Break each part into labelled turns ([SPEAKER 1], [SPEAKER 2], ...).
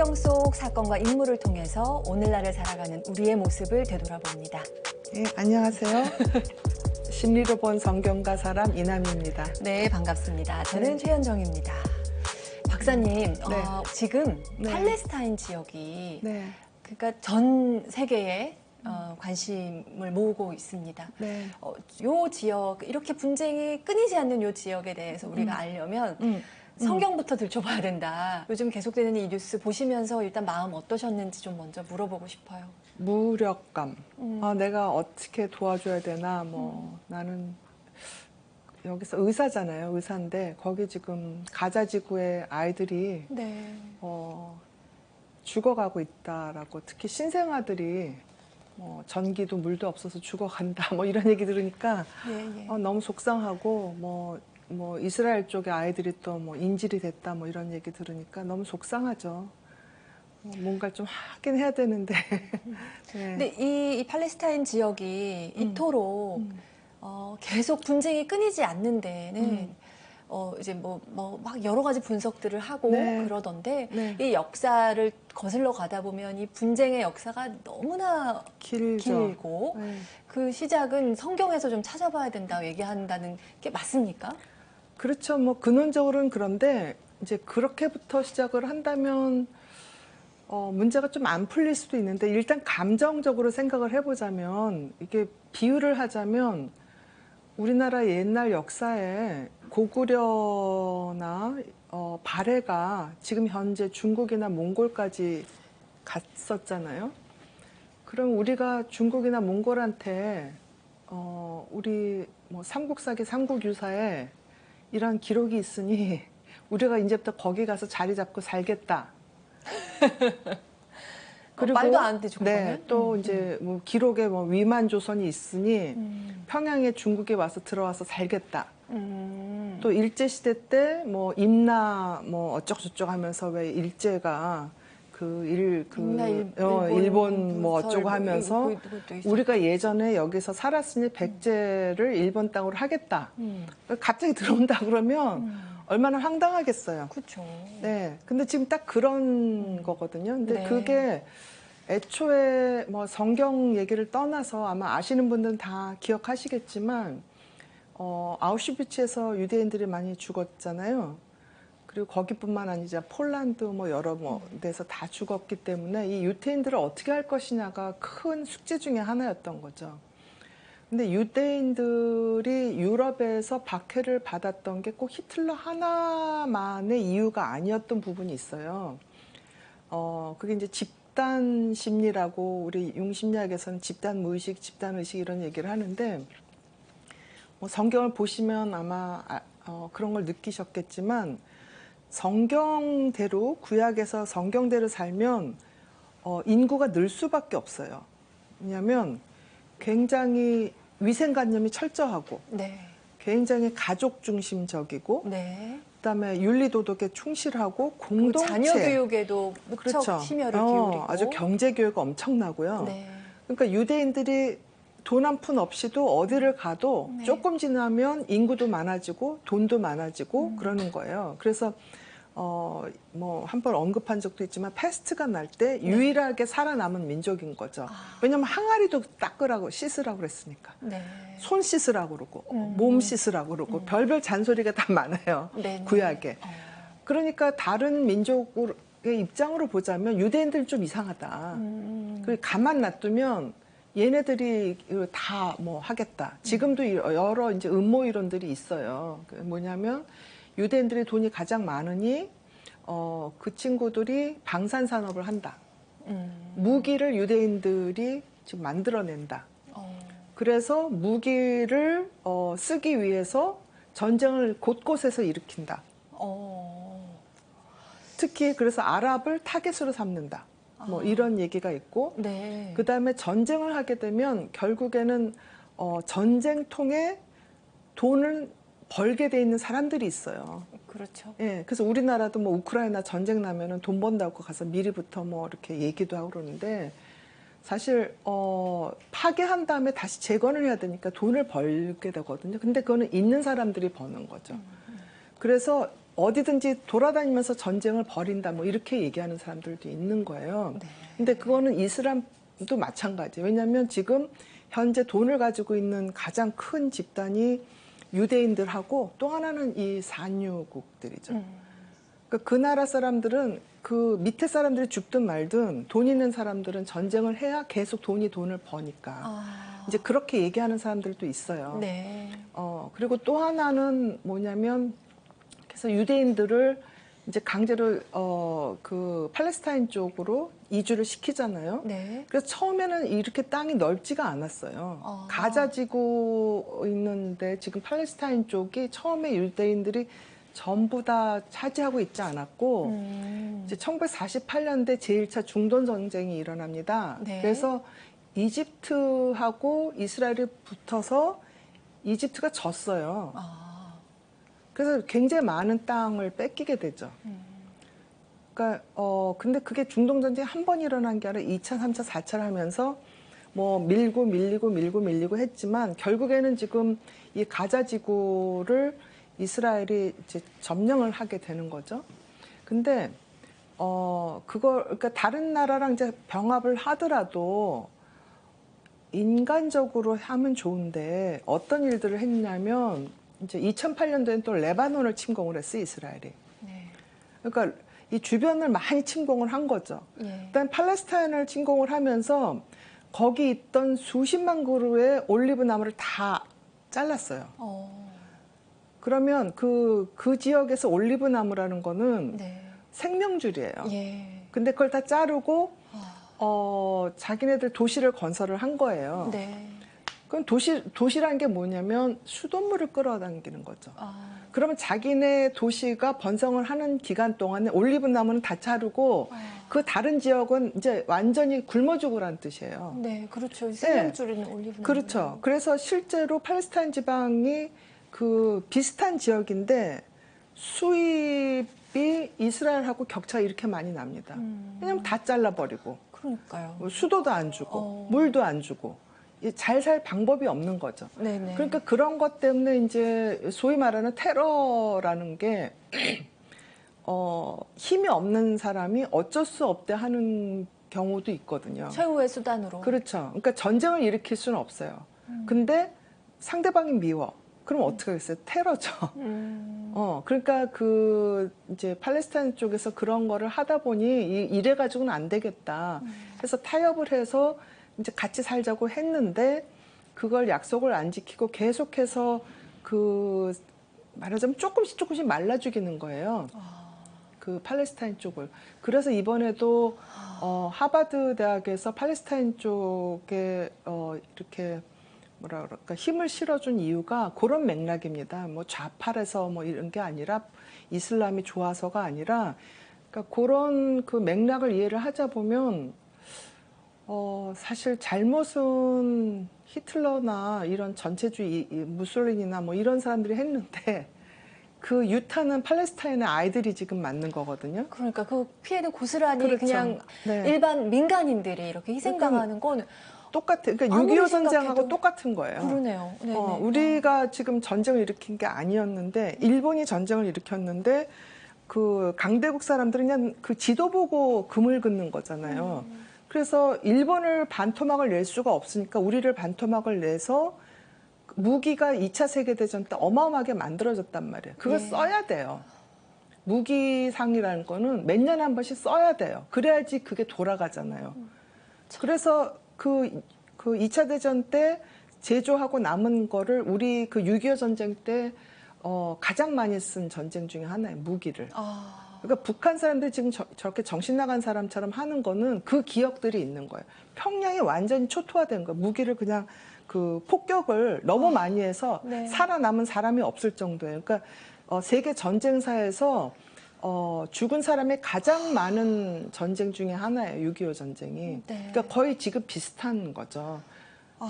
[SPEAKER 1] 성경 속 사건과 인물을 통해서 오늘날을 살아가는 우리의 모습을 되돌아봅니다.
[SPEAKER 2] 네, 안녕하세요. 심리로 본 성경과 사람 이남입니다.
[SPEAKER 1] 네, 반갑습니다. 저는 최현정입니다. 박사님, 지금 팔레스타인 지역이 그러니까 전 세계에 관심을 모으고 있습니다. 요 지역, 이렇게 분쟁이 끊이지 않는 요 지역에 대해서 우리가 알려면 성경부터 들춰봐야 된다. 요즘 계속되는 이 뉴스 보시면서 일단 마음 어떠셨는지 좀 먼저 물어보고 싶어요.
[SPEAKER 2] 무력감. 내가 어떻게 도와줘야 되나. 나는 여기서 의사잖아요. 의사인데 거기 지금 가자 지구의 아이들이 죽어가고 있다라고, 특히 신생아들이 전기도 물도 없어서 죽어간다 이런 얘기 들으니까 너무 속상하고 이스라엘 쪽의 아이들이 또 인질이 됐다 이런 얘기 들으니까 너무 속상하죠. 뭔가 좀 하긴 해야 되는데.
[SPEAKER 1] 근데 이 팔레스타인 지역이 이토록 계속 분쟁이 끊이지 않는 데는 이제 막 여러 가지 분석들을 하고 그러던데 이 역사를 거슬러 가다 보면 이 분쟁의 역사가 너무나 길고 그 시작은 성경에서 좀 찾아봐야 된다고 얘기한다는 게 맞습니까?
[SPEAKER 2] 그렇죠. 근원적으로는 그런데 이제 그렇게부터 시작을 한다면 문제가 좀 안 풀릴 수도 있는데, 일단 감정적으로 생각을 해보자면, 이게 비유를 하자면 우리나라 옛날 역사에 고구려나 발해가 지금 현재 중국이나 몽골까지 갔었잖아요. 그럼 우리가 중국이나 몽골한테 우리 삼국사기 삼국유사에 이런 기록이 있으니 우리가 이제부터 거기 가서 자리 잡고 살겠다.
[SPEAKER 1] 그리고 말도 안 되죠.
[SPEAKER 2] 또 이제 기록에 위만 조선이 있으니 평양에 중국에 와서 들어와서 살겠다. 또 일제 시대 때임나 어쩌고저쩌고 하면서 왜 일제가 일본 어쩌고 하면서 우리가 예전에 여기서 살았으니 백제를 일본 땅으로 하겠다. 갑자기 들어온다 그러면 얼마나 황당하겠어요.
[SPEAKER 1] 그렇죠.
[SPEAKER 2] 네. 근데 지금 딱 그런 거거든요. 근데 그게 애초에 성경 얘기를 떠나서 아마 아시는 분들은 다 기억하시겠지만 아우슈비츠에서 유대인들이 많이 죽었잖아요. 그리고 거기뿐만 아니라 폴란드 여러 데서 다 죽었기 때문에 이 유대인들을 어떻게 할 것이냐가 큰 숙제 중에 하나였던 거죠. 근데 유대인들이 유럽에서 박해를 받았던 게 꼭 히틀러 하나만의 이유가 아니었던 부분이 있어요. 그게 이제 집단 심리라고, 우리 융심리학에서는 집단 무의식, 집단 의식 이런 얘기를 하는데, 성경을 보시면 아마 그런 걸 느끼셨겠지만, 성경대로, 구약에서 성경대로 살면 인구가 늘 수밖에 없어요. 왜냐하면 굉장히 위생관념이 철저하고 굉장히 가족 중심적이고 그다음에 윤리도덕에 충실하고 공동체,
[SPEAKER 1] 자녀 교육에도 무척 심혈을 기울이고
[SPEAKER 2] 아주 경제교육 엄청나고요. 그러니까 유대인들이 돈 한 푼 없이도 어디를 가도 조금 지나면 인구도 많아지고 돈도 많아지고 그러는 거예요. 그래서 한 번 언급한 적도 있지만 패스트가 날 때 유일하게 살아남은 민족인 거죠. 왜냐면 항아리도 닦으라고 씻으라고 그랬으니까. 손 씻으라고 그러고 몸 씻으라고 그러고 별별 잔소리가 다 많아요. 구약에. 그러니까 다른 민족의 입장으로 보자면 유대인들 좀 이상하다. 가만 놔두면 얘네들이 다 하겠다. 지금도 여러 이제 음모 이론들이 있어요. 뭐냐면 유대인들이 돈이 가장 많으니 그 친구들이 방산 산업을 한다. 무기를 유대인들이 지금 만들어낸다. 그래서 무기를 쓰기 위해서 전쟁을 곳곳에서 일으킨다. 특히 그래서 아랍을 타겟으로 삼는다. 이런 얘기가 있고, 그 다음에 전쟁을 하게 되면 결국에는 전쟁통에 돈을 벌게 돼 있는 사람들이 있어요.
[SPEAKER 1] 그렇죠.
[SPEAKER 2] 예, 그래서 우리나라도 우크라이나 전쟁 나면은 돈 번다고 가서 미리부터 이렇게 얘기도 하고 그러는데, 사실 파괴한 다음에 다시 재건을 해야 되니까 돈을 벌게 되거든요. 근데 그거는 있는 사람들이 버는 거죠. 그래서 어디든지 돌아다니면서 전쟁을 벌인다 뭐 이렇게 얘기하는 사람들도 있는 거예요.
[SPEAKER 1] 네.
[SPEAKER 2] 근데 그거는 이슬람도 마찬가지예요. 왜냐하면 지금 현재 돈을 가지고 있는 가장 큰 집단이 유대인들하고 또 하나는 이 산유국들이죠. 그러니까 그 나라 사람들은 그 밑에 사람들이 죽든 말든 돈 있는 사람들은 전쟁을 해야 계속 돈을 버니까 이제 그렇게 얘기하는 사람들도 있어요.
[SPEAKER 1] 네.
[SPEAKER 2] 그리고 또 하나는 뭐냐면 그래서 유대인들을 이제 강제로 그 팔레스타인 쪽으로 이주를 시키잖아요.
[SPEAKER 1] 네.
[SPEAKER 2] 그래서 처음에는 이렇게 땅이 넓지가 않았어요. 가자 지구 있는데 지금 팔레스타인 쪽이 처음에 유대인들이 전부 다 차지하고 있지 않았고 이제 1948년대 제1차 중동 전쟁이 일어납니다.
[SPEAKER 1] 네.
[SPEAKER 2] 그래서 이집트하고 이스라엘이 붙어서 이집트가 졌어요. 그래서 굉장히 많은 땅을 뺏기게 되죠. 그러니까 근데 그게 중동 전쟁이 한 번 일어난 게 아니라 2차, 3차, 4차를 하면서 뭐 밀고 했지만 결국에는 지금 이 가자 지구를 이스라엘이 이제 점령을 하게 되는 거죠. 근데 그러니까 다른 나라랑 이제 병합을 하더라도 인간적으로 하면 좋은데 어떤 일들을 했냐면 이제 2008년도에는 또 레바논을 침공을 했어요, 이스라엘이.
[SPEAKER 1] 네.
[SPEAKER 2] 그러니까 이 주변을 많이 침공을 한 거죠.
[SPEAKER 1] 예.
[SPEAKER 2] 일단 팔레스타인을 침공을 하면서 거기 있던 수십만 그루의 올리브 나무를 다 잘랐어요. 그러면 그 지역에서 올리브 나무라는 거는
[SPEAKER 1] 네.
[SPEAKER 2] 생명줄이에요.
[SPEAKER 1] 예.
[SPEAKER 2] 근데 그걸 다 자르고 자기네들 도시를 건설을 한 거예요.
[SPEAKER 1] 네.
[SPEAKER 2] 그럼 도시라는 게 뭐냐면 수돗물을 끌어당기는 거죠. 그러면 자기네 도시가 번성을 하는 기간 동안에 올리브 나무는 다 자르고 그 다른 지역은 이제 완전히 굶어 죽으라는 뜻이에요.
[SPEAKER 1] 네, 그렇죠. 생명줄인 올리브 나무.
[SPEAKER 2] 그렇죠. 그래서 실제로 팔레스타인 지방이 그 비슷한 지역인데 수입이 이스라엘하고 격차가 이렇게 많이 납니다. 왜냐하면 다 잘라버리고.
[SPEAKER 1] 그러니까요.
[SPEAKER 2] 수도도 안 주고 물도 안 주고. 잘 살 방법이 없는 거죠.
[SPEAKER 1] 네네.
[SPEAKER 2] 그러니까 그런 것 때문에 이제 소위 말하는 테러라는 게 힘이 없는 사람이 어쩔 수 없대 하는 경우도 있거든요.
[SPEAKER 1] 최후의 수단으로.
[SPEAKER 2] 그렇죠. 그러니까 전쟁을 일으킬 수는 없어요. 근데 상대방이 미워. 그럼 어떻게 하겠어요? 테러죠. 그러니까 그 이제 팔레스타인 쪽에서 그런 거를 하다 보니 이래 가지고는 안 되겠다. 그래서 타협을 해서 이제 같이 살자고 했는데 그걸 약속을 안 지키고 계속해서 그 말하자면 조금씩 말라 죽이는 거예요. 그 팔레스타인 쪽을. 그래서 이번에도 하버드 대학에서 팔레스타인 쪽에 이렇게 뭐라 그럴까 힘을 실어준 이유가 그런 맥락입니다. 뭐 좌파라서 뭐 이런 게 아니라 이슬람이 좋아서가 아니라 그러니까 그런 그 맥락을 이해를 하자 보면 사실 잘못은 히틀러나 이런 전체주의 무솔리니나 뭐 이런 사람들이 했는데 그 유타는 팔레스타인의 아이들이 지금 맞는 거거든요.
[SPEAKER 1] 그러니까 그 피해는 고스란히
[SPEAKER 2] 그렇죠.
[SPEAKER 1] 그냥
[SPEAKER 2] 네.
[SPEAKER 1] 일반 민간인들이 이렇게 희생당하는 건
[SPEAKER 2] 똑같은, 그러니까 6.25 전쟁하고 똑같은 거예요.
[SPEAKER 1] 그러네요. 네네.
[SPEAKER 2] 우리가 지금 전쟁을 일으킨 게 아니었는데 일본이 전쟁을 일으켰는데 그 강대국 사람들은 그냥 그 지도 보고 금을 긋는 거잖아요. 그래서 일본을 반토막을 낼 수가 없으니까 우리를 반토막을 내서 무기가 2차 세계대전 때 어마어마하게 만들어졌단 말이에요. 그걸 써야 돼요. 무기상이라는 거는 몇 년에 한 번씩 써야 돼요. 그래야지 그게 돌아가잖아요. 그래서 그 2차 대전 때 제조하고 남은 거를 우리 그 6.25 전쟁 때 가장 많이 쓴 전쟁 중에 하나예요. 무기를. 그러니까 북한 사람들이 지금 저렇게 정신 나간 사람처럼 하는 거는 그 기억들이 있는 거예요. 평양이 완전히 초토화된 거예요. 무기를 그냥 그 폭격을 너무 많이 해서
[SPEAKER 1] 네. 살아남은
[SPEAKER 2] 사람이 없을 정도예요. 그러니까 세계 전쟁사에서 죽은 사람이 가장 많은 전쟁 중에 하나예요. 6.25 전쟁이.
[SPEAKER 1] 네.
[SPEAKER 2] 그러니까 거의 지금 비슷한 거죠.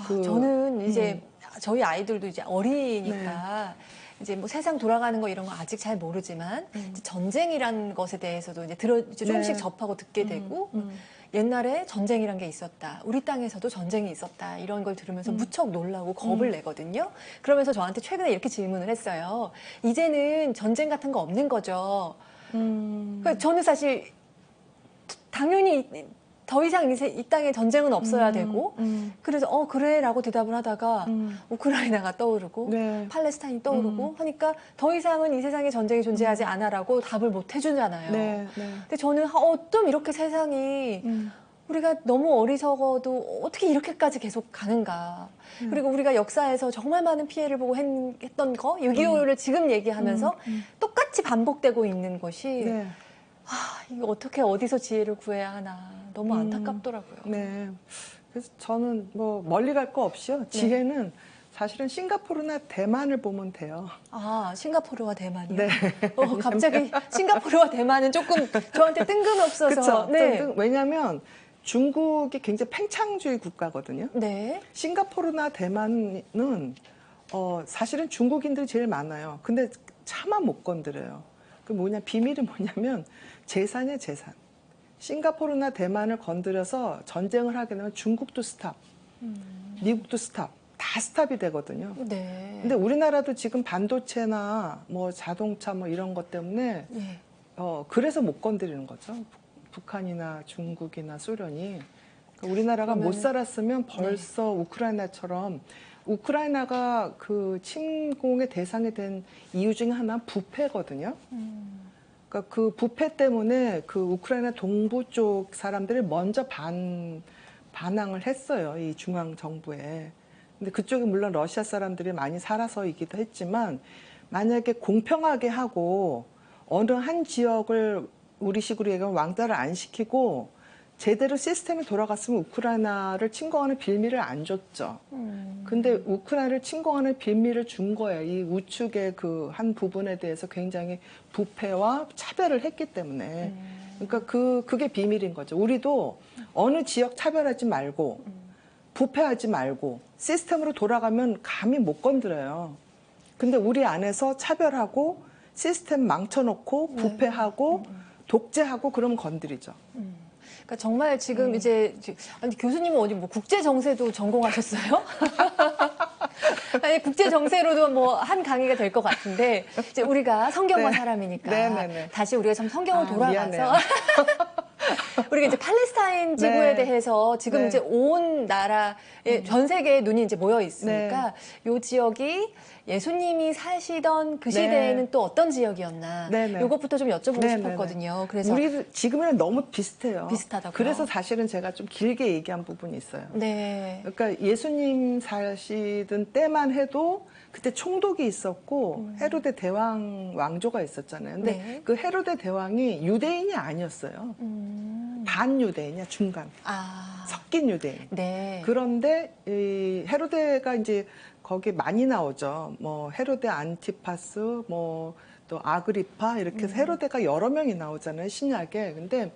[SPEAKER 1] 저는 이제 저희 아이들도 이제 어리니까 이제 뭐 세상 돌아가는 거 이런 거 아직 잘 모르지만 이제 전쟁이란 것에 대해서도 이제 조금씩
[SPEAKER 2] 네.
[SPEAKER 1] 접하고 듣게 되고 옛날에 전쟁이란 게 있었다. 우리 땅에서도 전쟁이 있었다. 이런 걸 들으면서 무척 놀라고 겁을 내거든요. 그러면서 저한테 최근에 이렇게 질문을 했어요. 이제는 전쟁 같은 거 없는 거죠. 그러니까 저는 사실 당연히 더 이상 이 땅에 전쟁은 없어야 되고 그래서 그래라고 대답을 하다가 우크라이나가 떠오르고
[SPEAKER 2] 네.
[SPEAKER 1] 팔레스타인이 떠오르고 하니까 더 이상은 이 세상에 전쟁이 존재하지 않아라고 답을 못 해주잖아요.
[SPEAKER 2] 네. 네.
[SPEAKER 1] 근데 저는 어쩜 이렇게 세상이 우리가 너무 어리석어도 어떻게 이렇게까지 계속 가는가. 그리고 우리가 역사에서 정말 많은 피해를 보고 했던 거 6.25를 지금 얘기하면서 똑같이 반복되고 있는 것이
[SPEAKER 2] 네.
[SPEAKER 1] 이거 어떻게 어디서 지혜를 구해야 하나 너무 안타깝더라고요.
[SPEAKER 2] 네. 그래서 저는 뭐 멀리 갈 거 없이요. 지혜는 사실은 싱가포르나 대만을 보면 돼요.
[SPEAKER 1] 아, 싱가포르와 대만이요?
[SPEAKER 2] 네.
[SPEAKER 1] 갑자기 싱가포르와 대만은 조금 저한테 뜬금없어서.
[SPEAKER 2] 그렇죠.
[SPEAKER 1] 네.
[SPEAKER 2] 왜냐하면 중국이 굉장히 팽창주의 국가거든요.
[SPEAKER 1] 네.
[SPEAKER 2] 싱가포르나 대만은 사실은 중국인들이 제일 많아요. 근데 차마 못 건드려요. 그 비밀이 뭐냐면 재산이에요, 재산. 싱가포르나 대만을 건드려서 전쟁을 하게 되면 중국도 스탑, 미국도 스탑, 다 스탑이 되거든요.
[SPEAKER 1] 네.
[SPEAKER 2] 근데 우리나라도 지금 반도체나 뭐 자동차 뭐 이런 것 때문에
[SPEAKER 1] 네.
[SPEAKER 2] 그래서 못 건드리는 거죠. 북한이나 중국이나 소련이. 그러니까 우리나라가 못 살았으면 벌써 우크라이나처럼 우크라이나가 그 침공의 대상이 된 이유 중에 하나는 부패거든요. 그러니까 그 부패 때문에 그 우크라이나 동부 쪽 사람들이 먼저 반항을 했어요. 이 중앙 정부에. 근데 그쪽에 물론 러시아 사람들이 많이 살아서이기도 했지만 만약에 공평하게 하고 어느 한 지역을 우리식으로 얘기하면 왕따를 안 시키고 제대로 시스템이 돌아갔으면 우크라이나를 침공하는 빌미를 안 줬죠. 근데 우크라이나를 침공하는 빌미를 준 거예요. 이 우측의 그 한 부분에 대해서 굉장히 부패와 차별을 했기 때문에. 그러니까 그게 비밀인 거죠. 우리도 어느 지역 차별하지 말고 부패하지 말고 시스템으로 돌아가면 감히 못 건드려요. 근데 우리 안에서 차별하고 시스템 망쳐놓고 부패하고 독재하고 그러면 건드리죠.
[SPEAKER 1] 그러니까 정말 지금 이제 아니 교수님은 어디 뭐 국제 정세도 전공하셨어요? 아니 국제 정세로도 뭐 한 강의가 될 것 같은데 이제 우리가 성경과 사람이니까
[SPEAKER 2] 네네네.
[SPEAKER 1] 다시 우리가 좀 성경으로 돌아가서 우리가 이제 팔레스타인 지구에 대해서 지금 이제 온 나라의 전 세계의 눈이 이제 모여 있으니까 요 지역이 예수님이 사시던 그 시대에는 또 어떤 지역이었나 이것부터 좀 여쭤보고 싶었거든요. 그래서
[SPEAKER 2] 우리 지금이랑 너무 비슷해요.
[SPEAKER 1] 비슷하다고요?
[SPEAKER 2] 그래서 사실은 제가 좀 길게 얘기한 부분이 있어요.
[SPEAKER 1] 네.
[SPEAKER 2] 그러니까 예수님 사시던 때만 해도 그때 총독이 있었고 헤로데 대왕 왕조가 있었잖아요. 근데 그 헤로데 대왕이 유대인이 아니었어요. 반유대인이야, 중간. 섞인 유대인. 그런데 이 헤로데가 이제 거기 많이 나오죠. 뭐 헤로데 안티파스, 뭐 또 아그리파 이렇게 해서 헤로데가 여러 명이 나오잖아요, 신약에. 근데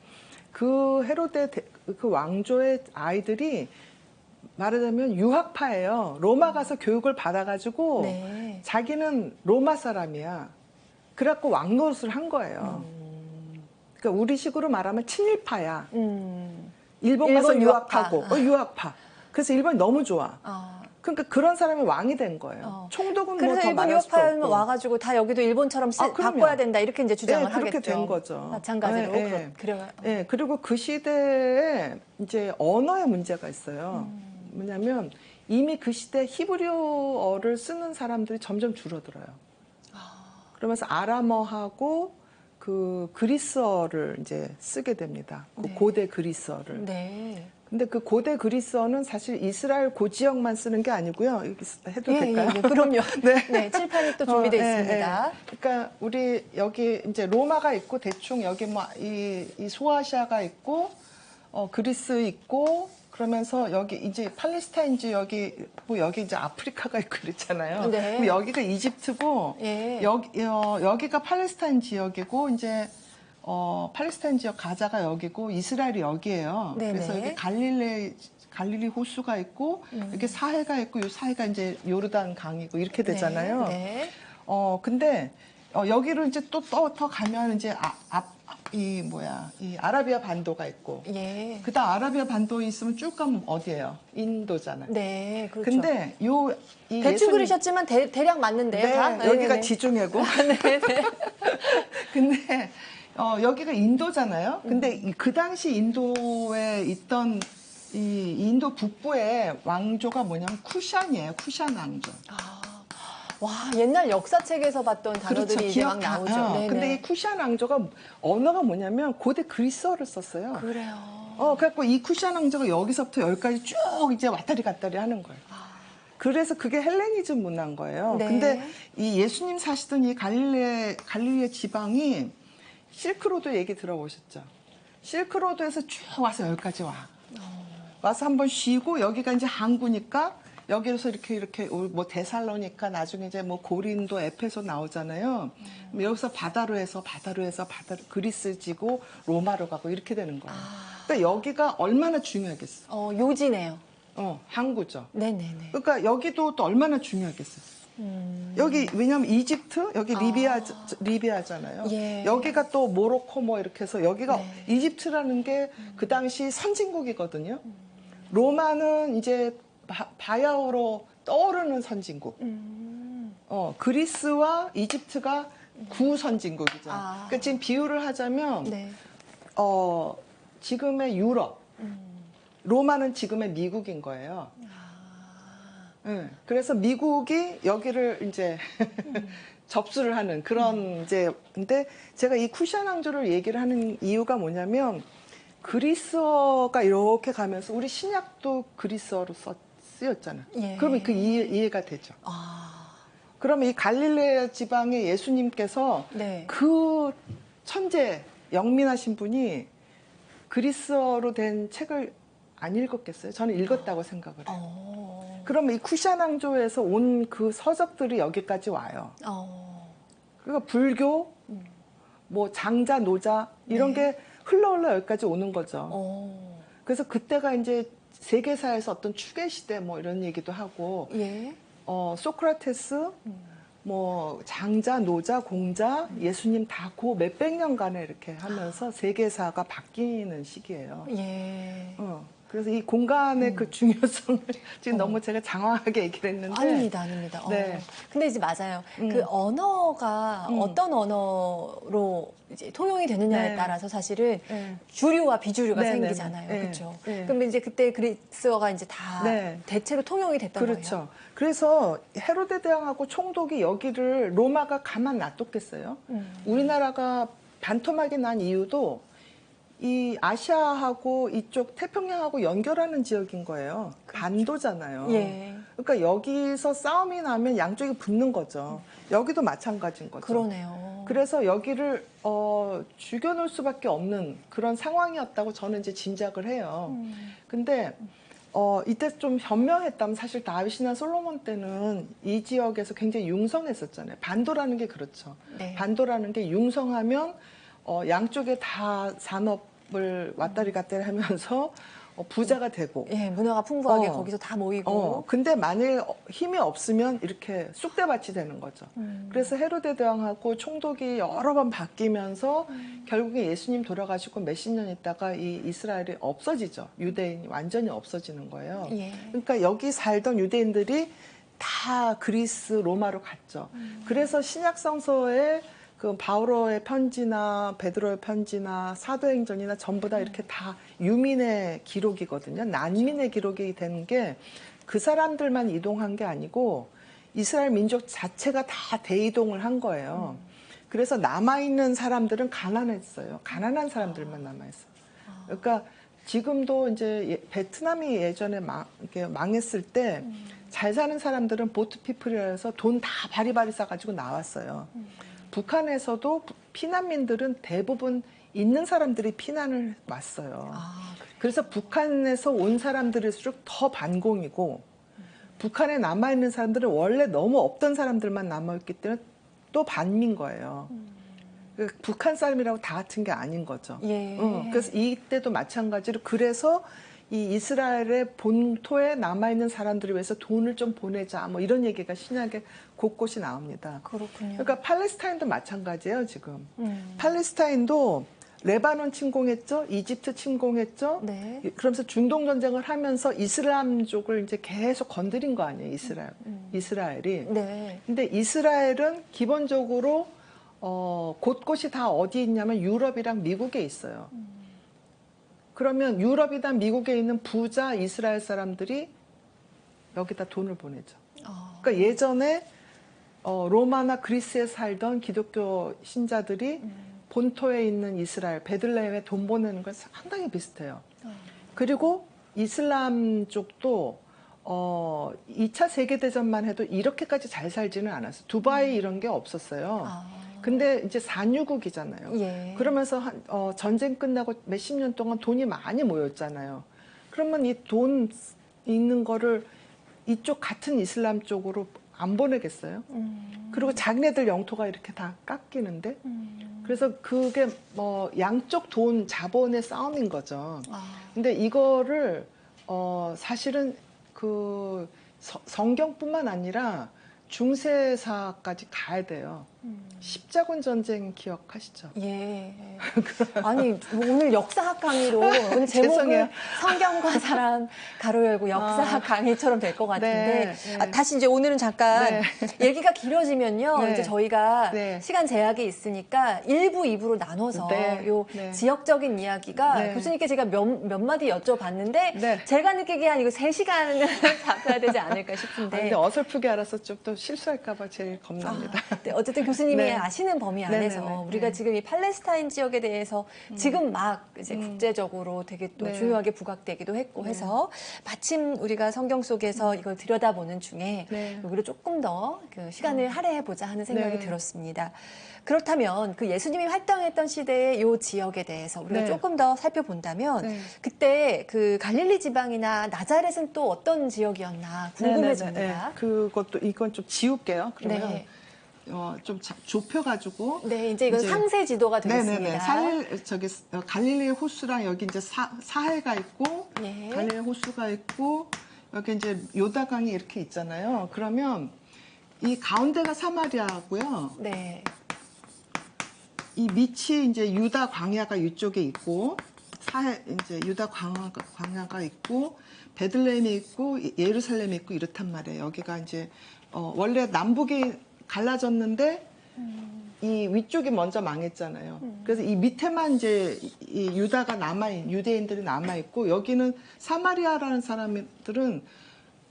[SPEAKER 2] 그 헤로데 그 왕조의 아이들이 말하자면 유학파예요. 로마 가서 교육을 받아가지고 자기는 로마 사람이야. 그래갖고 왕노릇을 한 거예요. 그러니까 우리식으로 말하면 친일파야. 일본 가서 유학하고 유학파. 그래서 일본이 너무 좋아. 그러니까 그런 사람이 왕이 된 거예요. 총독은 뭐 더 말할 수도 없고.
[SPEAKER 1] 그래서 일본 유학파는 와가지고 다 여기도 일본처럼 바꿔야 된다 이렇게 이제 주장을 하겠죠.
[SPEAKER 2] 그렇게 된 거죠.
[SPEAKER 1] 마찬가지로. 그래요.
[SPEAKER 2] 그리고 그 시대에 이제 언어의 문제가 있어요. 뭐냐면 이미 그 시대 히브리어를 쓰는 사람들이 점점 줄어들어요. 그러면서 아람어하고 그 그리스어를 이제 쓰게 됩니다. 그 고대 그리스어를. 근데 그 고대 그리스어는 사실 이스라엘 그 지역만 쓰는 게 아니고요. 여기 해도 될까요?
[SPEAKER 1] 그럼요. 네, 칠판이 또 준비되어 있습니다.
[SPEAKER 2] 그러니까 우리 여기 이제 로마가 있고 대충 여기 뭐 이 소아시아가 있고 그리스 있고 그러면서 여기 이제 팔레스타인 지역이 뭐 여기 이제 아프리카가 있고 그랬잖아요. 그럼 여기가 이집트고 여기가 팔레스타인 지역이고 이제 팔레스타인 지역 가자가 여기고 이스라엘이 여기예요. 그래서 여기 갈릴리 호수가 있고 여기 사해가 있고 이 사해가 이제 요르단 강이고 이렇게 되잖아요. 근데 여기를 이제 또 더 가면 이제 이 아라비아 반도가 있고,
[SPEAKER 1] 예.
[SPEAKER 2] 그다음 아라비아 반도에 있으면 쭉 가면 어디예요? 인도잖아요.
[SPEAKER 1] 네, 그렇죠.
[SPEAKER 2] 근데 이
[SPEAKER 1] 대충 그리셨지만 대략 맞는데요,
[SPEAKER 2] 네,
[SPEAKER 1] 다?
[SPEAKER 2] 여기가
[SPEAKER 1] 네네.
[SPEAKER 2] 지중해고.
[SPEAKER 1] 네네.
[SPEAKER 2] 근데 여기가 인도잖아요. 근데 그 당시 인도에 있던 이 인도 북부의 왕조가 뭐냐면 쿠샨이에요. 쿠샨 왕조.
[SPEAKER 1] 와, 옛날 역사책에서 봤던 단어들이
[SPEAKER 2] 그렇죠.
[SPEAKER 1] 이제 막 나오죠. 네네.
[SPEAKER 2] 근데 이 쿠샨 왕조가 언어가 뭐냐면 고대 그리스어를 썼어요.
[SPEAKER 1] 그래요.
[SPEAKER 2] 그래갖고 이 쿠샨 왕조가 여기서부터 여기까지 쭉 이제 왔다리 갔다리 하는 거예요. 그래서 그게 헬레니즘 문화인 거예요.
[SPEAKER 1] 네.
[SPEAKER 2] 근데 이 예수님 사시던 이 갈릴리 지방이 실크로드 얘기 들어보셨죠? 실크로드에서 쭉 와서 여기까지 와. 와서 한번 쉬고 여기가 이제 항구니까 여기서 이렇게 뭐 데살로니카 나중에 이제 뭐 고린도 에페소 나오잖아요. 여기서 바다로 해서 그리스 지고 로마로 가고 이렇게 되는 거예요. 그러니까 여기가 얼마나 중요하겠어.
[SPEAKER 1] 요지네요.
[SPEAKER 2] 항구죠.
[SPEAKER 1] 네네네.
[SPEAKER 2] 그러니까 여기도 또 얼마나 중요하겠어요. 여기 왜냐하면 이집트 여기 리비아잖아요.
[SPEAKER 1] 예.
[SPEAKER 2] 여기가 또 모로코 뭐 이렇게 해서 여기가
[SPEAKER 1] 네.
[SPEAKER 2] 이집트라는 게 그 당시 선진국이거든요. 로마는 이제 바야흐로 떠오르는 선진국. 그리스와 이집트가 구선진국이잖아요. 그러니까 지금 비유를 하자면
[SPEAKER 1] 네.
[SPEAKER 2] 지금의 유럽, 로마는 지금의 미국인 거예요. 네, 그래서 미국이 여기를 이제 접수를 하는 그런 이제 근데 제가 이 쿠샨 왕조를 얘기를 하는 이유가 뭐냐면 그리스어가 이렇게 가면서 우리 신약도 그리스어로 쓰였잖아요.
[SPEAKER 1] 예.
[SPEAKER 2] 그러면 그 이해가 되죠. 그러면 이 갈릴레아 지방의 예수님께서
[SPEAKER 1] 네.
[SPEAKER 2] 그 천재 영민하신 분이 그리스어로 된 책을 안 읽었겠어요? 저는 읽었다고 생각을 해요. 그러면 이 쿠샨 왕조에서 온 그 서적들이 여기까지 와요. 그러니까 불교, 뭐 장자, 노자 이런 게 흘러 여기까지 오는 거죠. 그래서 그때가 이제 세계사에서 어떤 추계 시대 뭐 이런 얘기도 하고,
[SPEAKER 1] 예.
[SPEAKER 2] 소크라테스, 뭐 장자, 노자, 공자, 예수님 다 그 몇백 년간에 이렇게 하면서 세계사가 바뀌는 시기예요.
[SPEAKER 1] 예.
[SPEAKER 2] 그래서 이 공간의 그 중요성을 지금 너무 제가 장황하게 얘기를 했는데.
[SPEAKER 1] 아닙니다.
[SPEAKER 2] 네.
[SPEAKER 1] 근데 이제 맞아요. 그 언어가 어떤 언어로 이제 통용이 되느냐에
[SPEAKER 2] 네.
[SPEAKER 1] 따라서 사실은
[SPEAKER 2] 네.
[SPEAKER 1] 주류와 비주류가
[SPEAKER 2] 네,
[SPEAKER 1] 생기잖아요.
[SPEAKER 2] 네, 네.
[SPEAKER 1] 그렇죠.
[SPEAKER 2] 네.
[SPEAKER 1] 그럼 이제 그때 그리스어가 이제 다
[SPEAKER 2] 네.
[SPEAKER 1] 대체로 통용이 됐던
[SPEAKER 2] 그렇죠.
[SPEAKER 1] 거예요.
[SPEAKER 2] 그래서 헤로데 대왕하고 총독이 여기를 로마가 가만 놔뒀겠어요. 우리나라가 반토막이 난 이유도 이 아시아하고 이쪽 태평양하고 연결하는 지역인 거예요.
[SPEAKER 1] 그렇죠.
[SPEAKER 2] 반도잖아요.
[SPEAKER 1] 예.
[SPEAKER 2] 그러니까 여기서 싸움이 나면 양쪽이 붙는 거죠. 여기도 마찬가지인 거죠.
[SPEAKER 1] 그러네요.
[SPEAKER 2] 그래서 여기를 죽여놓을 수밖에 없는 그런 상황이었다고 저는 이제 짐작을 해요. 근데 이때 좀 현명했다면 사실 다윗이나 솔로몬 때는 이 지역에서 굉장히 융성했었잖아요. 반도라는 게 그렇죠.
[SPEAKER 1] 네.
[SPEAKER 2] 반도라는 게 융성하면 양쪽에 다 산업을 왔다리 갔다리 하면서 부자가 되고.
[SPEAKER 1] 예, 문화가 풍부하게 거기서 다 모이고.
[SPEAKER 2] 근데 만일 힘이 없으면 이렇게 쑥대밭이 되는 거죠. 그래서 헤로데 대왕하고 총독이 여러 번 바뀌면서 결국에 예수님 돌아가시고 몇십 년 있다가 이 이스라엘이 없어지죠. 유대인이 완전히 없어지는 거예요.
[SPEAKER 1] 예.
[SPEAKER 2] 그러니까 여기 살던 유대인들이 다 그리스, 로마로 갔죠. 그래서 신약 성서에 그 바오로의 편지나 베드로의 편지나 사도행전이나 전부 다 이렇게 다 유민의 기록이거든요. 난민의 기록이 되는 게 그 사람들만 이동한 게 아니고 이스라엘 민족 자체가 다 대이동을 한 거예요. 그래서 남아있는 사람들은 가난했어요. 가난한 사람들만 남아있어요. 그러니까 지금도 이제 베트남이 예전에 이렇게 망했을 때 잘 사는 사람들은 보트피플이라 해서 돈 다 바리바리 싸가지고 나왔어요. 북한에서도 피난민들은 대부분 있는 사람들이 피난을 왔어요. 그래서 북한에서 온 사람들일수록 더 반공이고 북한에 남아있는 사람들은 원래 너무 없던 사람들만 남아있기 때문에 또 반민 거예요. 북한 사람이라고 다 같은 게 아닌 거죠.
[SPEAKER 1] 예.
[SPEAKER 2] 그래서 이때도 마찬가지로 그래서 이 이스라엘의 본토에 남아있는 사람들을 위해서 돈을 좀 보내자 뭐 이런 얘기가 신약에 곳곳이 나옵니다.
[SPEAKER 1] 그렇군요.
[SPEAKER 2] 그러니까 팔레스타인도 마찬가지예요, 지금. 팔레스타인도 레바논 침공했죠, 이집트 침공했죠.
[SPEAKER 1] 네.
[SPEAKER 2] 그러면서 중동 전쟁을 하면서 이슬람 쪽을 이제 계속 건드린 거 아니에요, 이스라엘이.
[SPEAKER 1] 네.
[SPEAKER 2] 근데 이스라엘은 기본적으로 곳곳이 다 어디 있냐면 유럽이랑 미국에 있어요. 그러면 유럽이나 미국에 있는 부자 이스라엘 사람들이 여기다 돈을 보내죠. 그러니까 예전에 로마나 그리스에 살던 기독교 신자들이 본토에 있는 이스라엘, 베들레헴에 돈 보내는 건 상당히 비슷해요. 그리고 이슬람 쪽도 2차 세계대전만 해도 이렇게까지 잘 살지는 않았어요. 두바이 이런 게 없었어요. 근데 이제 산유국이잖아요.
[SPEAKER 1] 예.
[SPEAKER 2] 그러면서 전쟁 끝나고 몇십 년 동안 돈이 많이 모였잖아요. 그러면 이 돈 있는 거를 이쪽 같은 이슬람 쪽으로 안 보내겠어요? 그리고 자기네들 영토가 이렇게 다 깎이는데? 그래서 그게 뭐 양쪽 돈 자본의 싸움인 거죠. 근데 이거를 사실은 그 성경뿐만 아니라 중세사까지 가야 돼요. 십자군 전쟁 기억하시죠?
[SPEAKER 1] 예. 아니 오늘 역사학 강의로 오늘 제목은 성경과 사람 가로 열고 역사학 강의처럼 될 것 같은데
[SPEAKER 2] 네, 네.
[SPEAKER 1] 다시 이제 오늘은 잠깐 얘기가 길어지면요.
[SPEAKER 2] 네.
[SPEAKER 1] 이제 저희가
[SPEAKER 2] 네.
[SPEAKER 1] 시간 제약이 있으니까 1부, 2부로 나눠서 요 지역적인 이야기가 교수님께 제가 몇 마디 여쭤봤는데 제가 느끼기에 이거 3시간을 잡혀야 되지 않을까 싶은데.
[SPEAKER 2] 근데 어설프게 알아서 좀 또 실수할까 봐 제일 겁납니다.
[SPEAKER 1] 네, 어쨌든 교수님이 아시는 범위 안에서 우리가 지금 이 팔레스타인 지역에 대해서 지금 막 이제 국제적으로 되게 또 중요하게 부각되기도 했고 해서 마침 우리가 성경 속에서 이걸 들여다보는 중에 여기를 조금 더 그 시간을 할애해보자 하는 생각이 들었습니다. 그렇다면 그 예수님이 활동했던 시대의 이 지역에 대해서 우리가 조금 더 살펴본다면 그때 그 갈릴리 지방이나 나자렛은 또 어떤 지역이었나 궁금해집니다.
[SPEAKER 2] 이건 좀 지울게요. 그러면 좀 좁혀가지고.
[SPEAKER 1] 네, 이제 이건 상세 지도가 되겠습니다.
[SPEAKER 2] 갈릴리 호수랑 여기 이제 사해가 있고, 갈릴리 호수가 있고, 여기 이제 요다강이 이렇게 있잖아요. 그러면 이 가운데가 사마리아고요.
[SPEAKER 1] 네.
[SPEAKER 2] 이 밑이 이제 유다 광야가 이쪽에 있고, 이제 유다 광야가 있고, 베들레헴이 있고, 예루살렘이 있고 이렇단 말이에요. 여기가 이제 원래 남북이 갈라졌는데 이 위쪽이 먼저 망했잖아요. 그래서 이 밑에만 이제 이 유다가 유대인들이 남아 있고, 여기는 사마리아라는 사람들은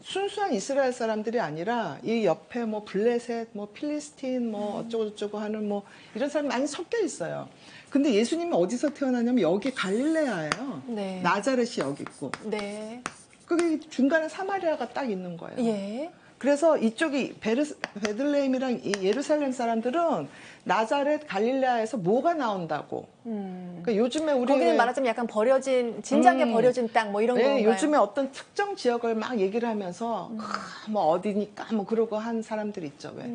[SPEAKER 2] 순수한 이스라엘 사람들이 아니라 이 옆에 뭐 블레셋, 뭐 필리스틴, 뭐 어쩌고저쩌고 하는 뭐 이런 사람이 많이 섞여 있어요. 근데 예수님은 어디서 태어나냐면 여기 갈릴레아예요. 나자렛이 여기 있고. 그게 중간에 사마리아가 딱 있는 거예요. 그래서 이쪽이 베들레헴이랑 이 예루살렘 사람들은 나자렛 갈릴레아에서 뭐가 나온다고. 그러니까 요즘에 우리
[SPEAKER 1] 거기는 말하자면 약간 버려진 진작에 버려진 땅 뭐 이런 건가요?
[SPEAKER 2] 요즘에 어떤 특정 지역을 막 얘기를 하면서 뭐 어디니까 뭐 그러고 한 사람들 있죠. 왜?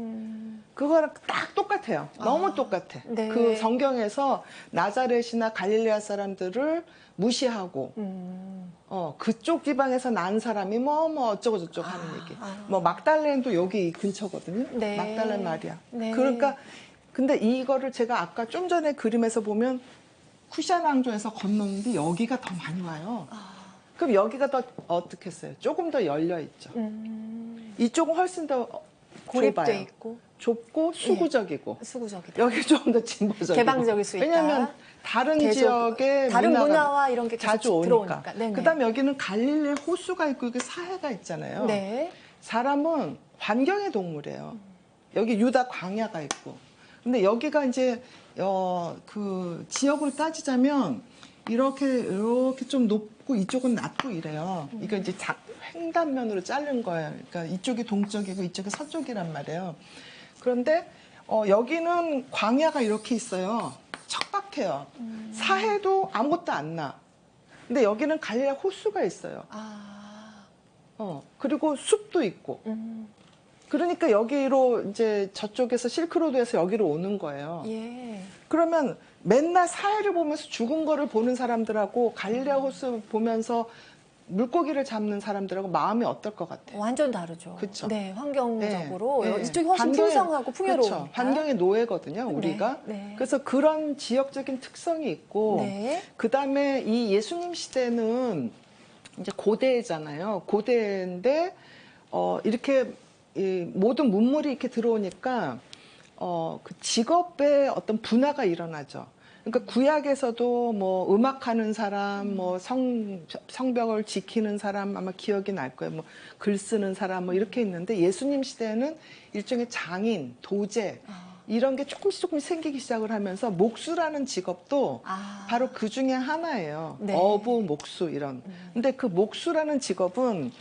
[SPEAKER 2] 그거랑 딱 똑같아요. 너무 똑같아. 그 성경에서 나자렛이나 갈릴레아 사람들을 무시하고 그쪽 지방에서 난 사람이 뭐 어쩌고저쩌고 하는 얘기. 뭐 막달렌도 여기 근처거든요. 막달렌 마리아. 그러니까 근데 이거를 제가 아까 좀 전에 그림에서 보면 쿠샨 왕조에서 건너는데 여기가 더 많이 와요. 그럼 여기가 더 어떻게 했어요? 조금 더 열려 있죠. 이쪽은 훨씬 더
[SPEAKER 1] 고립돼 있고
[SPEAKER 2] 좁고 수구적이고.
[SPEAKER 1] 수구적이다.
[SPEAKER 2] 여기 조금 더 진보적이고.
[SPEAKER 1] 개방적일 수 있다.
[SPEAKER 2] 왜냐하면 다른 지역의
[SPEAKER 1] 다른 문화와 이런 게
[SPEAKER 2] 자주 오니까. 그다음에 여기는 갈릴리 호수가 있고 여기 사해가 있잖아요. 사람은 환경의 동물이에요. 여기 유다 광야가 있고. 근데 여기가 이제 그 지역을 따지자면 이렇게 좀 높고 이쪽은 낮고 이래요. 이거 이제 횡단면으로 자른 거예요. 그러니까 이쪽이 동쪽이고 이쪽이 서쪽이란 말이에요. 그런데 여기는 광야가 이렇게 있어요. 척박해요. 사해도 아무것도 안 나. 근데 여기는 갈릴리 호수가 있어요. 그리고 숲도 있고. 그러니까 여기로 이제 저쪽에서 실크로드에서 여기로 오는 거예요. 그러면 맨날 사해를 보면서 죽은 거를 보는 사람들하고 갈릴리 호수 보면서 물고기를 잡는 사람들하고 마음이 어떨 것 같아요?
[SPEAKER 1] 완전 다르죠.
[SPEAKER 2] 그쵸?
[SPEAKER 1] 네, 환경적으로
[SPEAKER 2] 네, 네.
[SPEAKER 1] 이쪽이 훨씬 풍성하고 풍요로우니까.
[SPEAKER 2] 그렇죠. 환경의 노예거든요, 우리가.
[SPEAKER 1] 네, 네.
[SPEAKER 2] 그래서 그런 지역적인 특성이 있고,
[SPEAKER 1] 네.
[SPEAKER 2] 그다음에 이 예수님 시대는 이제 고대잖아요. 고대인데 이렇게 이 모든 문물이 이렇게 들어오니까 그 직업의 어떤 분화가 일어나죠. 그러니까 구약에서도 뭐 음악하는 사람, 뭐 성벽을 지키는 사람 아마 기억이 날 거예요. 뭐 글 쓰는 사람 뭐 이렇게 있는데 예수님 시대에는 일종의 장인, 도제 이런 게 조금씩 생기기 시작을 하면서 목수라는 직업도 바로 그 중에 하나예요.
[SPEAKER 1] 네.
[SPEAKER 2] 어부, 목수 이런. 근데 그 목수라는 직업은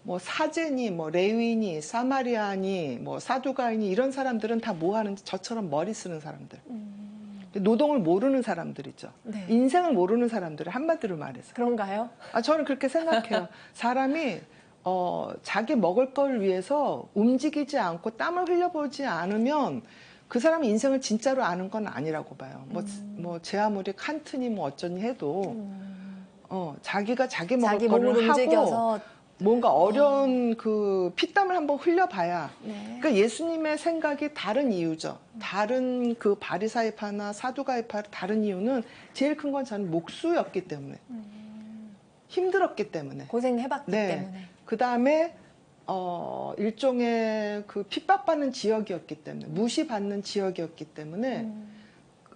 [SPEAKER 2] 뭐 사제니, 뭐 레위니, 사마리아니, 뭐 사두가인이 이런 사람들은 다 뭐 하는지 저처럼 머리 쓰는 사람들. 노동을 모르는 사람들이죠.
[SPEAKER 1] 네.
[SPEAKER 2] 인생을 모르는 사람들을 한마디로 말해서.
[SPEAKER 1] 그런가요?
[SPEAKER 2] 저는 그렇게 생각해요. 사람이 자기 먹을 걸 위해서 움직이지 않고 땀을 흘려보지 않으면 그 사람이 인생을 진짜로 아는 건 아니라고 봐요. 뭐 제 아무리 칸트니 뭐 어쩌니 해도 자기가 자기 먹을 거를 하고
[SPEAKER 1] 움직여서
[SPEAKER 2] 뭔가 어려운 그 피땀을 한번 흘려봐야.
[SPEAKER 1] 네.
[SPEAKER 2] 그러니까 예수님의 생각이 다른 이유죠. 다른 그 바리사이파나 사두가이파 다른 이유는 제일 큰 건 저는 목수였기 때문에. 힘들었기 때문에.
[SPEAKER 1] 고생해봤기
[SPEAKER 2] 네.
[SPEAKER 1] 때문에.
[SPEAKER 2] 그 다음에 일종의 그 핍박받는 지역이었기 때문에, 무시받는 지역이었기 때문에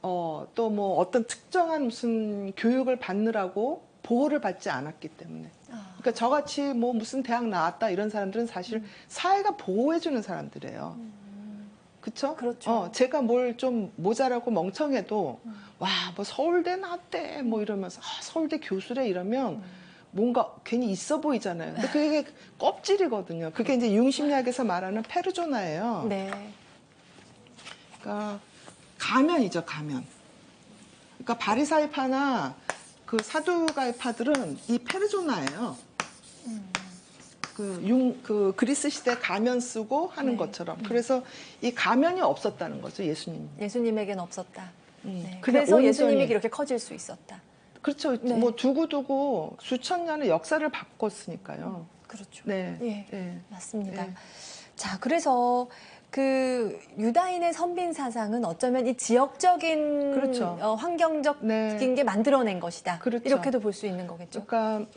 [SPEAKER 2] 또 뭐 어떤 특정한 무슨 교육을 받느라고 보호를 받지 않았기 때문에. 그러니까 저같이 뭐 무슨 대학 나왔다 이런 사람들은 사실 사회가 보호해주는 사람들이에요. 그쵸?
[SPEAKER 1] 그렇죠.
[SPEAKER 2] 제가 뭘 좀 모자라고 멍청해도 와, 뭐 서울대 나왔대 뭐 이러면서 서울대 교수래 이러면 뭔가 괜히 있어 보이잖아요. 근데 그게 껍질이거든요. 그게 이제 융심리학에서 말하는 페르조나예요.
[SPEAKER 1] 네.
[SPEAKER 2] 그러니까 가면이죠, 가면. 그러니까 바리사이파나 그 사두가이파들은 이 페르조나예요. 그 그리스 시대 가면 쓰고 하는 것처럼. 그래서 이 가면이 없었다는 거죠, 예수님.
[SPEAKER 1] 예수님에게는 없었다. 네.
[SPEAKER 2] 그냥
[SPEAKER 1] 그래서
[SPEAKER 2] 온전히,
[SPEAKER 1] 예수님이 이렇게 커질 수 있었다.
[SPEAKER 2] 그렇죠.
[SPEAKER 1] 네.
[SPEAKER 2] 뭐 두고두고 수천 년의 역사를 바꿨으니까요.
[SPEAKER 1] 그렇죠.
[SPEAKER 2] 네.
[SPEAKER 1] 예,
[SPEAKER 2] 네.
[SPEAKER 1] 맞습니다.
[SPEAKER 2] 네.
[SPEAKER 1] 자, 그래서 그 유다인의 선빈 사상은 어쩌면 이 지역적인
[SPEAKER 2] 그렇죠.
[SPEAKER 1] 환경적인
[SPEAKER 2] 네.
[SPEAKER 1] 게 만들어낸 것이다.
[SPEAKER 2] 그렇죠.
[SPEAKER 1] 이렇게도 볼 수 있는 거겠죠.
[SPEAKER 2] 그러니까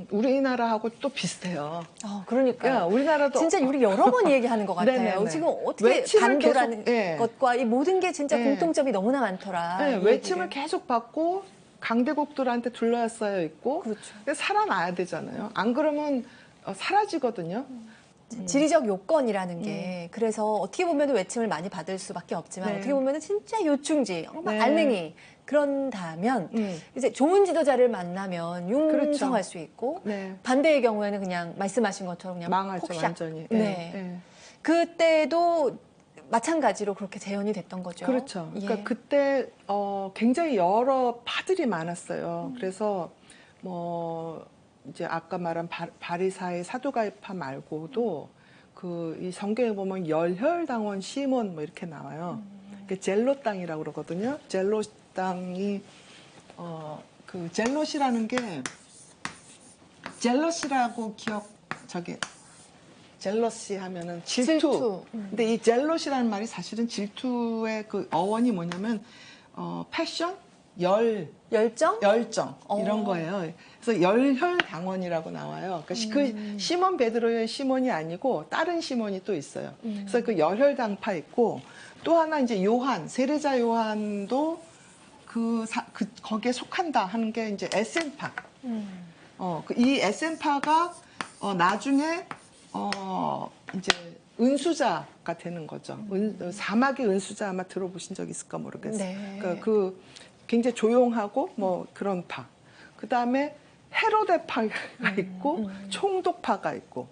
[SPEAKER 2] 우리나라하고 또 비슷해요.
[SPEAKER 1] 그러니까요.
[SPEAKER 2] 우리나라도
[SPEAKER 1] 진짜 우리 여러 번 얘기하는 것 같아요.
[SPEAKER 2] 네네네.
[SPEAKER 1] 지금 어떻게 반도라는
[SPEAKER 2] 계속, 예.
[SPEAKER 1] 것과 이 모든 게 진짜
[SPEAKER 2] 예.
[SPEAKER 1] 공통점이 너무나 많더라.
[SPEAKER 2] 네,
[SPEAKER 1] 이
[SPEAKER 2] 외침을
[SPEAKER 1] 얘기를.
[SPEAKER 2] 계속 받고 강대국들한테 둘러싸여 있고
[SPEAKER 1] 그렇죠.
[SPEAKER 2] 살아나야 되잖아요. 안 그러면 사라지거든요.
[SPEAKER 1] 지리적 요건이라는 게 그래서 어떻게 보면 외침을 많이 받을 수밖에 없지만
[SPEAKER 2] 네.
[SPEAKER 1] 어떻게 보면 진짜 요충지,
[SPEAKER 2] 네.
[SPEAKER 1] 알맹이 그런다면 이제 좋은 지도자를 만나면 융성할 수 있고
[SPEAKER 2] 네.
[SPEAKER 1] 반대의 경우에는 그냥 말씀하신 것처럼 그냥
[SPEAKER 2] 망하죠,
[SPEAKER 1] 폭삭.
[SPEAKER 2] 완전히.
[SPEAKER 1] 네.
[SPEAKER 2] 네.
[SPEAKER 1] 그때도 마찬가지로 그렇게 재현이 됐던 거죠.
[SPEAKER 2] 그렇죠.
[SPEAKER 1] 예.
[SPEAKER 2] 그러니까 그때 굉장히 여러 파들이 많았어요. 그래서 뭐 이제 아까 말한 바리사의 사두가이파 말고도 이 성경에 보면 열혈당원 시몬 뭐 이렇게 나와요. 젤롯 땅이라고 그러거든요. 젤롯 땅이 그 젤롯이라는 게 젤롯이라고 젤러시 하면은 질투. 근데 이 젤롯이라는 말이 사실은 질투의 그 어원이 뭐냐면 패션, 열정 이런 거예요. 그래서 열혈당원이라고 나와요. 그러니까 그 시몬 베드로의 시몬이 아니고 다른 시몬이 또 있어요. 그래서 그 열혈당파 있고 또 하나 이제 요한, 세례자 요한도 거기에 속한다 하는 게 이제 에센파. 이 에센파가 나중에 이제 은수자가 되는 거죠. 사막의 은수자 아마 들어보신 적 있을까 모르겠어요.
[SPEAKER 1] 네.
[SPEAKER 2] 그러니까 굉장히 조용하고 뭐 그런 파. 그 다음에 헤로데파가 있고 총독파가 있고.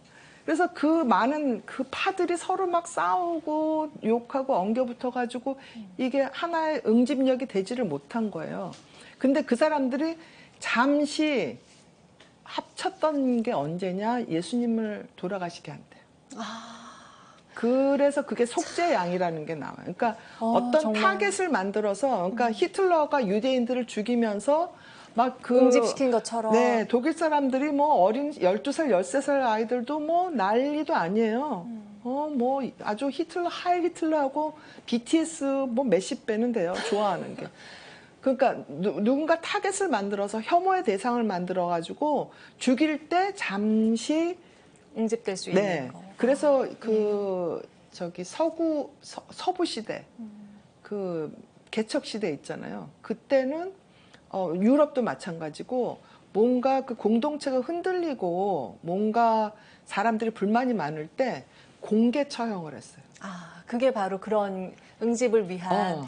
[SPEAKER 2] 그래서 그 많은 그 파들이 서로 막 싸우고 욕하고 엉겨붙어가지고 이게 하나의 응집력이 되지를 못한 거예요. 근데 그 사람들이 잠시 합쳤던 게 언제냐? 예수님을 돌아가시게 한대요. 그래서 그게 속죄양이라는 게 나와요. 그러니까 어떤
[SPEAKER 1] 정말.
[SPEAKER 2] 타겟을 만들어서, 그러니까 히틀러가 유대인들을 죽이면서 막 그
[SPEAKER 1] 응집시킨 것처럼.
[SPEAKER 2] 네, 독일 사람들이 뭐 어린 12살, 13살 아이들도 뭐 난리도 아니에요. 뭐 아주 하일 히틀러하고 BTS 뭐 몇십 배는 돼요. 좋아하는 게. 그러니까 누군가 타겟을 만들어서 혐오의 대상을 만들어 가지고 죽일 때 잠시
[SPEAKER 1] 응집될 수 있는
[SPEAKER 2] 네.
[SPEAKER 1] 거.
[SPEAKER 2] 그래서 저기 서부 시대 그 개척 시대 있잖아요. 그때는 유럽도 마찬가지고 뭔가 그 공동체가 흔들리고 뭔가 사람들이 불만이 많을 때 공개 처형을 했어요.
[SPEAKER 1] 아, 그게 바로 그런 응집을 위한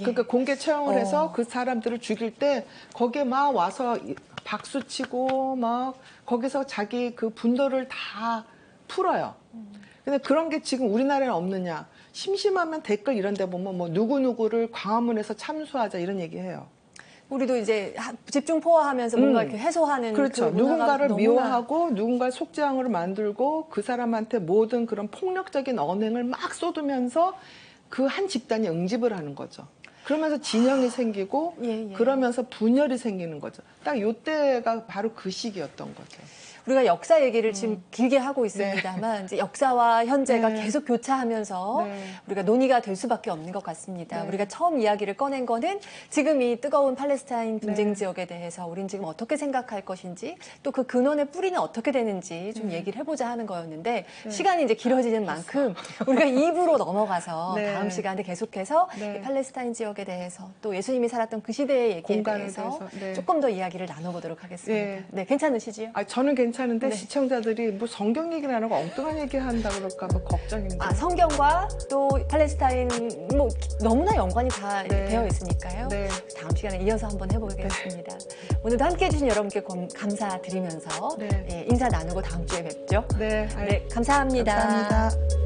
[SPEAKER 1] 예.
[SPEAKER 2] 그러니까 공개 처형을 해서 그 사람들을 죽일 때 거기에 막 와서 박수 치고 막 거기서 자기 그 분노를 다 풀어요. 근데 그런 게 지금 우리나라에 없느냐? 심심하면 댓글 이런 데 보면 뭐 누구누구를 광화문에서 참수하자 이런 얘기해요.
[SPEAKER 1] 우리도 이제 집중 포화하면서 뭔가 이렇게 해소하는
[SPEAKER 2] 그렇죠.
[SPEAKER 1] 그
[SPEAKER 2] 누군가를
[SPEAKER 1] 너무나...
[SPEAKER 2] 미워하고 누군가를 속죄함으로 만들고 그 사람한테 모든 그런 폭력적인 언행을 막 쏟으면서 그 한 집단이 응집을 하는 거죠. 그러면서 진영이 생기고 그러면서 분열이 생기는 거죠. 딱 요때가 바로 그 시기였던 거죠.
[SPEAKER 1] 우리가 역사 얘기를 지금 길게 하고 있습니다만
[SPEAKER 2] 네.
[SPEAKER 1] 이제 역사와 현재가
[SPEAKER 2] 네.
[SPEAKER 1] 계속 교차하면서
[SPEAKER 2] 네.
[SPEAKER 1] 우리가 논의가 될 수밖에 없는 것 같습니다.
[SPEAKER 2] 네.
[SPEAKER 1] 우리가 처음 이야기를 꺼낸 거는 지금 이 뜨거운 팔레스타인 분쟁
[SPEAKER 2] 네.
[SPEAKER 1] 지역에 대해서 우린 지금 어떻게 생각할 것인지 또 그 근원의 뿌리는 어떻게 되는지 좀 얘기를 해보자 하는 거였는데 시간이 이제 길어지는 만큼 우리가 2부로 넘어가서
[SPEAKER 2] 네.
[SPEAKER 1] 다음 시간에 계속해서
[SPEAKER 2] 네.
[SPEAKER 1] 이 팔레스타인 지역에 대해서 또 예수님이 살았던 그 시대의 얘기에
[SPEAKER 2] 공간에
[SPEAKER 1] 대해서
[SPEAKER 2] 네.
[SPEAKER 1] 조금 더 이야기를 나눠보도록 하겠습니다.
[SPEAKER 2] 네.
[SPEAKER 1] 네, 괜찮으시지요?
[SPEAKER 2] 저는 괜찮은데
[SPEAKER 1] 네.
[SPEAKER 2] 시청자들이 뭐 성경 얘기를 안 하고 엉뚱한 얘기 한다 그럴까 봐 걱정입니다.
[SPEAKER 1] 성경과 또 팔레스타인 뭐 너무나 연관이 다
[SPEAKER 2] 네.
[SPEAKER 1] 되어 있으니까요.
[SPEAKER 2] 네.
[SPEAKER 1] 다음 시간에 이어서 한번 해보겠습니다. 오늘도 함께해 주신 여러분께 감사드리면서
[SPEAKER 2] 네.
[SPEAKER 1] 인사 나누고 다음 주에 뵙죠.
[SPEAKER 2] 네,
[SPEAKER 1] 네, 감사합니다.
[SPEAKER 2] 감사합니다.